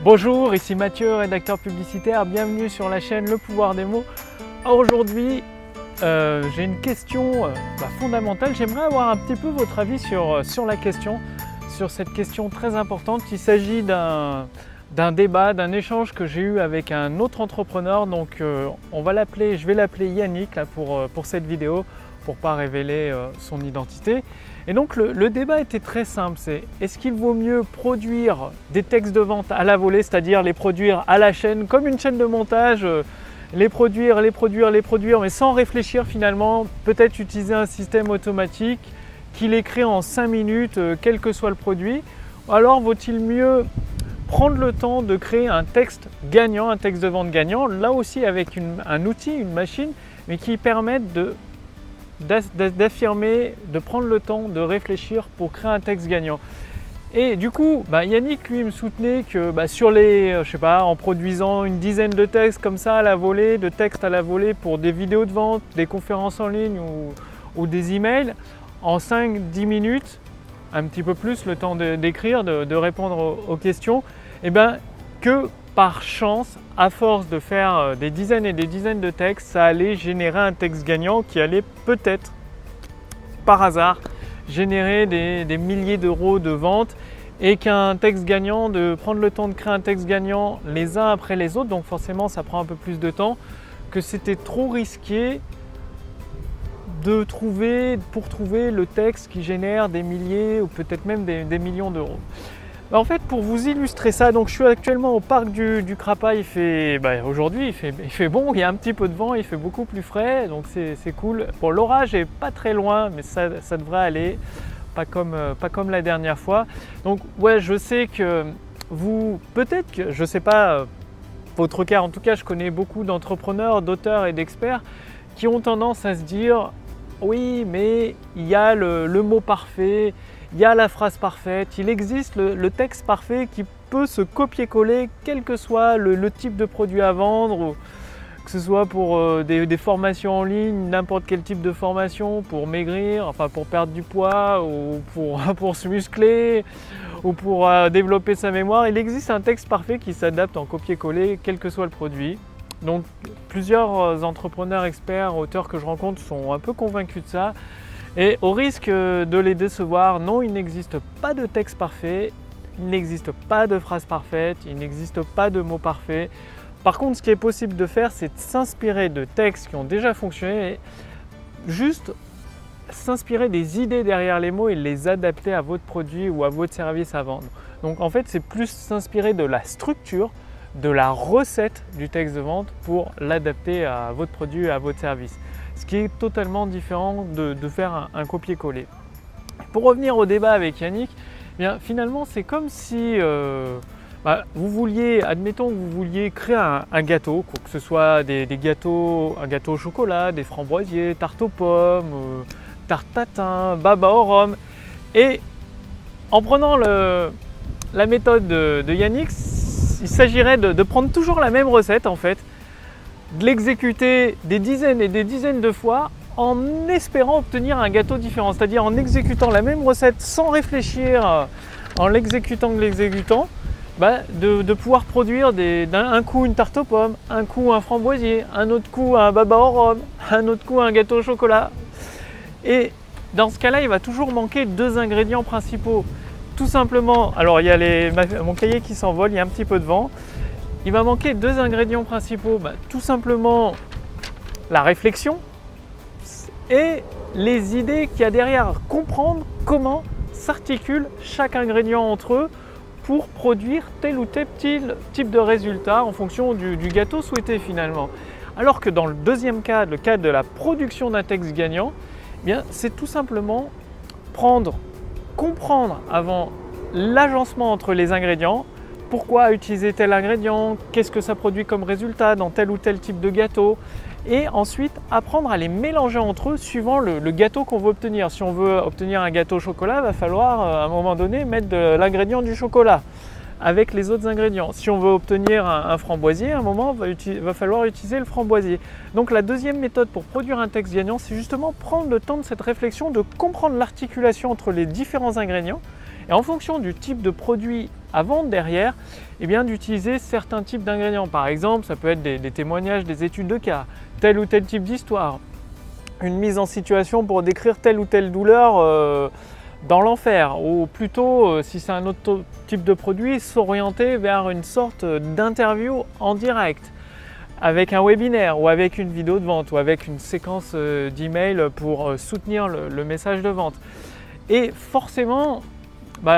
Bonjour, ici Mathieu, rédacteur publicitaire, bienvenue sur la chaîne Le Pouvoir des mots. Aujourd'hui, j'ai une question fondamentale. J'aimerais avoir un petit peu votre avis sur cette question très importante. Il s'agit d'un débat, d'un échange que j'ai eu avec un autre entrepreneur. Donc je vais l'appeler Yannick là, pour cette vidéo, pour ne pas révéler son identité. Et donc le débat était très simple, c'est est-ce qu'il vaut mieux produire des textes de vente à la volée, c'est-à-dire les produire à la chaîne, comme une chaîne de montage, les produire, mais sans réfléchir finalement, peut-être utiliser un système automatique qui les crée en 5 minutes, quel que soit le produit. Alors vaut-il mieux prendre le temps de créer un texte gagnant, un texte de vente gagnant, là aussi avec un outil, une machine, mais qui permette d'affirmer, de prendre le temps de réfléchir pour créer un texte gagnant. Et du coup, Yannick lui me soutenait que en produisant une dizaine de textes comme ça à la volée, de textes à la volée pour des vidéos de vente, des conférences en ligne ou des emails, en 5-10 minutes, un petit peu plus le temps d'écrire, de répondre aux questions, que par chance, à force de faire des dizaines et des dizaines de textes, ça allait générer un texte gagnant qui allait peut-être, par hasard, générer des milliers d'euros de ventes, et qu'un texte gagnant, de prendre le temps de créer un texte gagnant les uns après les autres, donc forcément ça prend un peu plus de temps, que c'était trop risqué pour trouver le texte qui génère des milliers ou peut-être même des millions d'euros. En fait, pour vous illustrer ça, donc je suis actuellement au parc du Crapa. Aujourd'hui il fait bon, il y a un petit peu de vent, il fait beaucoup plus frais, donc c'est cool. Bon, l'orage est pas très loin, mais ça devrait aller, pas comme la dernière fois. Donc ouais, je sais que peut-être que, je sais pas votre cas, en tout cas je connais beaucoup d'entrepreneurs, d'auteurs et d'experts qui ont tendance à se dire oui, mais il y a le mot parfait, il y a la phrase parfaite, il existe le texte parfait qui peut se copier-coller quel que soit le type de produit à vendre, ou que ce soit pour des formations en ligne, n'importe quel type de formation, pour maigrir, enfin pour perdre du poids, ou pour se muscler, ou pour développer sa mémoire. Il existe un texte parfait qui s'adapte en copier-coller quel que soit le produit. Donc plusieurs entrepreneurs, experts, auteurs que je rencontre sont un peu convaincus de ça. Et au risque de les décevoir, non, il n'existe pas de texte parfait, il n'existe pas de phrase parfaite, il n'existe pas de mots parfaits. Par contre, ce qui est possible de faire, c'est de s'inspirer de textes qui ont déjà fonctionné, et juste s'inspirer des idées derrière les mots et les adapter à votre produit ou à votre service à vendre. Donc en fait, c'est plus s'inspirer de la structure, de la recette du texte de vente pour l'adapter à votre produit et à votre service. Ce qui est totalement différent de faire un copier-coller. Pour revenir au débat avec Yannick, finalement c'est comme si vous vouliez, admettons que vous vouliez créer un gâteau, que ce soit un gâteau au chocolat, des framboisiers, tarte aux pommes, tarte tatin, baba au rhum. Et en prenant la méthode de Yannick, il s'agirait de prendre toujours la même recette en fait, de l'exécuter des dizaines et des dizaines de fois en espérant obtenir un gâteau différent, c'est-à-dire en exécutant la même recette sans réfléchir, en l'exécutant, de pouvoir produire d'un coup une tarte aux pommes, un coup un framboisier, un autre coup un baba au rhum, un autre coup un gâteau au chocolat. Et dans ce cas-là, il va toujours manquer 2 ingrédients principaux. Tout simplement, alors il y a mon cahier qui s'envole, il y a un petit peu de vent. Il va manquer 2 ingrédients principaux, tout simplement la réflexion et les idées qu'il y a derrière, comprendre comment s'articule chaque ingrédient entre eux pour produire tel ou tel type de résultat en fonction du gâteau souhaité finalement. Alors que dans le deuxième cas, le cas de la production d'un texte gagnant, c'est tout simplement comprendre avant l'agencement entre les ingrédients. Pourquoi utiliser tel ingrédient, qu'est-ce que ça produit comme résultat dans tel ou tel type de gâteau, et ensuite apprendre à les mélanger entre eux suivant le gâteau qu'on veut obtenir. Si on veut obtenir un gâteau au chocolat, il va falloir à un moment donné mettre de l'ingrédient du chocolat avec les autres ingrédients. Si on veut obtenir un framboisier, à un moment il va falloir utiliser le framboisier. Donc la deuxième méthode pour produire un texte gagnant, c'est justement prendre le temps de cette réflexion, de comprendre l'articulation entre les différents ingrédients, et en fonction du type de produit à vendre derrière, eh bien d'utiliser certains types d'ingrédients. Par exemple, ça peut être des témoignages, des études de cas, tel ou tel type d'histoire, une mise en situation pour décrire telle ou telle douleur dans l'enfer, ou plutôt, si c'est un autre type de produit, s'orienter vers une sorte d'interview en direct, avec un webinaire, ou avec une vidéo de vente, ou avec une séquence d'email pour soutenir le message de vente. Et forcément,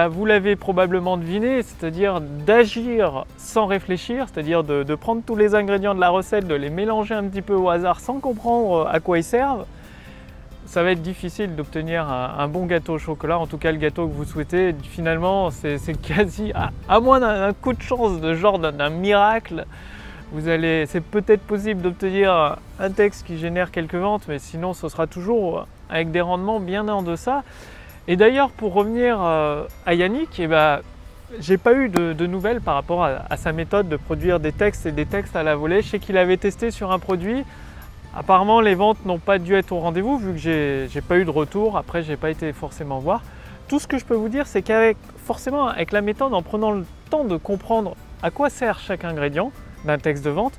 vous l'avez probablement deviné, c'est-à-dire d'agir sans réfléchir, c'est-à-dire de prendre tous les ingrédients de la recette, de les mélanger un petit peu au hasard sans comprendre à quoi ils servent. Ça va être difficile d'obtenir un bon gâteau au chocolat, en tout cas le gâteau que vous souhaitez. Finalement, c'est quasi, à moins d'un coup de chance, d'un miracle, c'est peut-être possible d'obtenir un texte qui génère quelques ventes, mais sinon ce sera toujours avec des rendements bien en deçà. Et d'ailleurs, pour revenir à Yannick, j'ai pas eu de nouvelles par rapport à sa méthode de produire des textes et des textes à la volée. Je sais qu'il avait testé sur un produit. Apparemment, les ventes n'ont pas dû être au rendez-vous vu que j'ai pas eu de retour. Après, j'ai pas été forcément voir. Tout ce que je peux vous dire, c'est qu'avec la méthode, en prenant le temps de comprendre à quoi sert chaque ingrédient d'un texte de vente,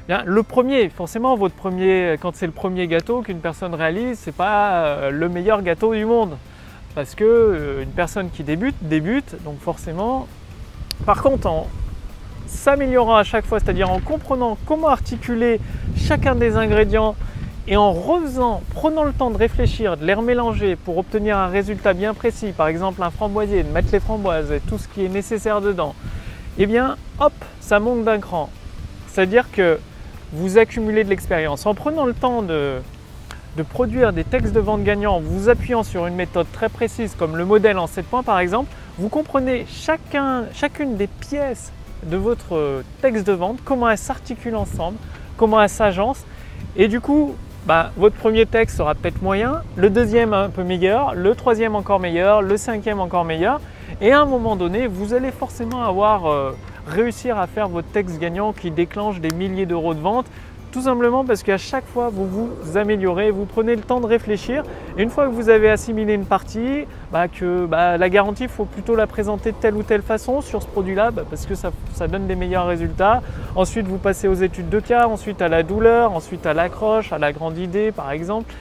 le premier, forcément, quand c'est le premier gâteau qu'une personne réalise, c'est pas le meilleur gâteau du monde. Parce que une personne qui débute, donc forcément. Par contre, en s'améliorant à chaque fois, c'est-à-dire en comprenant comment articuler chacun des ingrédients et en prenant le temps de réfléchir, de les remélanger pour obtenir un résultat bien précis, par exemple un framboisier, de mettre les framboises et tout ce qui est nécessaire dedans, eh bien hop, ça monte d'un cran. C'est-à-dire que vous accumulez de l'expérience. En prenant le temps de produire des textes de vente gagnants en vous appuyant sur une méthode très précise comme le modèle en 7 points par exemple, vous comprenez chacune des pièces de votre texte de vente, comment elles s'articulent ensemble, comment elles s'agencent, et du coup votre premier texte sera peut-être moyen, le deuxième un peu meilleur, le troisième encore meilleur, le cinquième encore meilleur, et à un moment donné vous allez forcément réussir à faire votre texte gagnant qui déclenche des milliers d'euros de vente. Tout simplement parce qu'à chaque fois, vous vous améliorez, vous prenez le temps de réfléchir. Et une fois que vous avez assimilé une partie, la garantie, il faut plutôt la présenter de telle ou telle façon sur ce produit-là, parce que ça donne des meilleurs résultats. Ensuite, vous passez aux études de cas, ensuite à la douleur, ensuite à l'accroche, à la grande idée par exemple.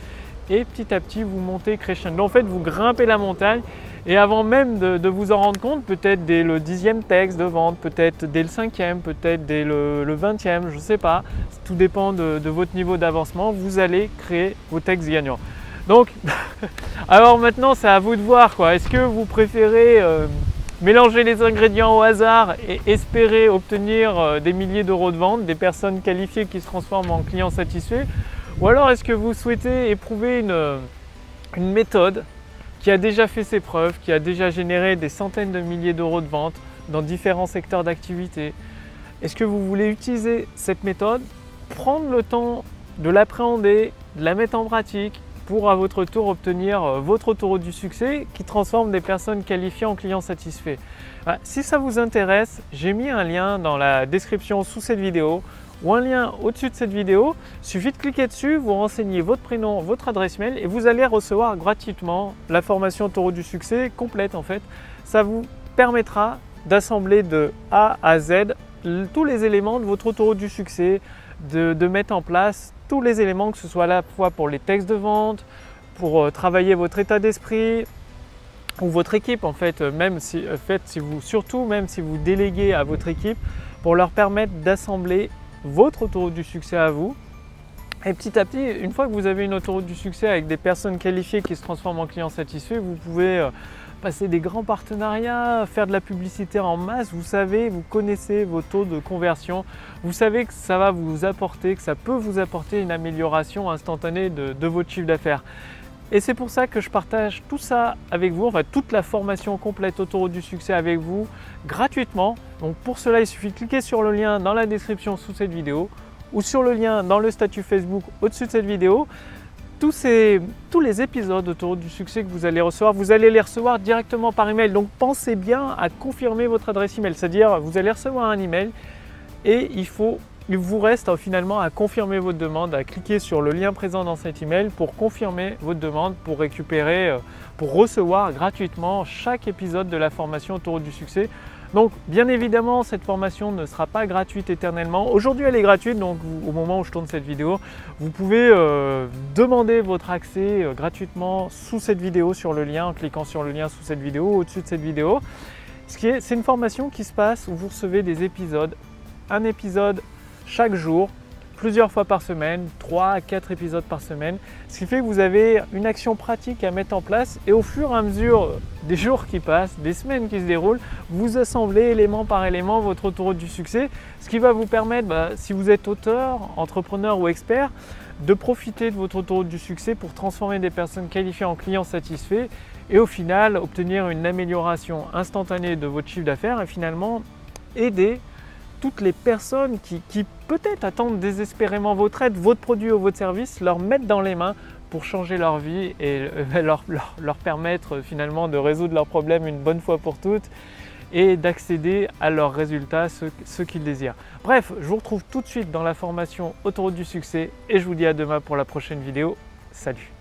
Et petit à petit, vous montez crescendo. En fait, vous grimpez la montagne. Et avant même de vous en rendre compte, peut-être dès le 10e texte de vente, peut-être dès le 5e, peut-être dès le 20e, je ne sais pas. Tout dépend de votre niveau d'avancement. Vous allez créer vos textes gagnants. Donc, alors maintenant, c'est à vous de voir. Est-ce que vous préférez mélanger les ingrédients au hasard et espérer obtenir des milliers d'euros de vente, des personnes qualifiées qui se transforment en clients satisfaits? Ou alors est-ce que vous souhaitez éprouver une méthode qui a déjà fait ses preuves, qui a déjà généré des centaines de milliers d'euros de ventes dans différents secteurs d'activité? Est-ce que vous voulez utiliser cette méthode, prendre le temps de l'appréhender, de la mettre en pratique pour à votre tour obtenir votre autoroute du succès qui transforme des personnes qualifiées en clients satisfaits? Si ça vous intéresse, j'ai mis un lien dans la description sous cette vidéo ou un lien au-dessus de cette vidéo. Il suffit de cliquer dessus, vous renseignez votre prénom, votre adresse mail et vous allez recevoir gratuitement la formation Autoroute du succès complète en fait. Ça vous permettra d'assembler de A à Z tous les éléments de votre autoroute du succès, de mettre en place tous les éléments, que ce soit à la fois pour les textes de vente, pour travailler votre état d'esprit ou votre équipe en fait, si vous déléguez à votre équipe pour leur permettre d'assembler votre autoroute du succès à vous. Et petit à petit, une fois que vous avez une autoroute du succès avec des personnes qualifiées qui se transforment en clients satisfaits, vous pouvez passer des grands partenariats, faire de la publicité en masse. Vous connaissez vos taux de conversion, vous savez que ça va vous apporter, que ça peut vous apporter une amélioration instantanée de votre chiffre d'affaires. Et c'est pour ça que je partage tout ça avec vous, enfin toute la formation complète Autoroute du succès avec vous gratuitement. Donc pour cela, il suffit de cliquer sur le lien dans la description sous cette vidéo ou sur le lien dans le statut Facebook au-dessus de cette vidéo. Tous les épisodes d'Autoroute du succès que vous allez les recevoir directement par email. Donc pensez bien à confirmer votre adresse email, c'est-à-dire vous allez recevoir un email et il vous reste finalement à confirmer votre demande, à cliquer sur le lien présent dans cet email pour confirmer votre demande, pour recevoir gratuitement chaque épisode de la formation Autoroute du succès. Donc bien évidemment, cette formation ne sera pas gratuite éternellement. Aujourd'hui elle est gratuite, donc au moment où je tourne cette vidéo, vous pouvez demander votre accès gratuitement sous cette vidéo sur le lien, en cliquant sur le lien sous cette vidéo ou au-dessus de cette vidéo. C'est une formation qui se passe où vous recevez des épisodes, un épisode chaque jour, plusieurs fois par semaine, 3 à 4 épisodes par semaine, ce qui fait que vous avez une action pratique à mettre en place et au fur et à mesure des jours qui passent, des semaines qui se déroulent, vous assemblez élément par élément votre autoroute du succès, ce qui va vous permettre, si vous êtes auteur, entrepreneur ou expert, de profiter de votre autoroute du succès pour transformer des personnes qualifiées en clients satisfaits et au final obtenir une amélioration instantanée de votre chiffre d'affaires et finalement aider toutes les personnes qui peut-être attendent désespérément votre aide, votre produit ou votre service, leur mettre dans les mains pour changer leur vie et leur permettre finalement de résoudre leurs problèmes une bonne fois pour toutes et d'accéder à leurs résultats, ceux qu'ils désirent. Bref, je vous retrouve tout de suite dans la formation Autoroute du succès et je vous dis à demain pour la prochaine vidéo. Salut!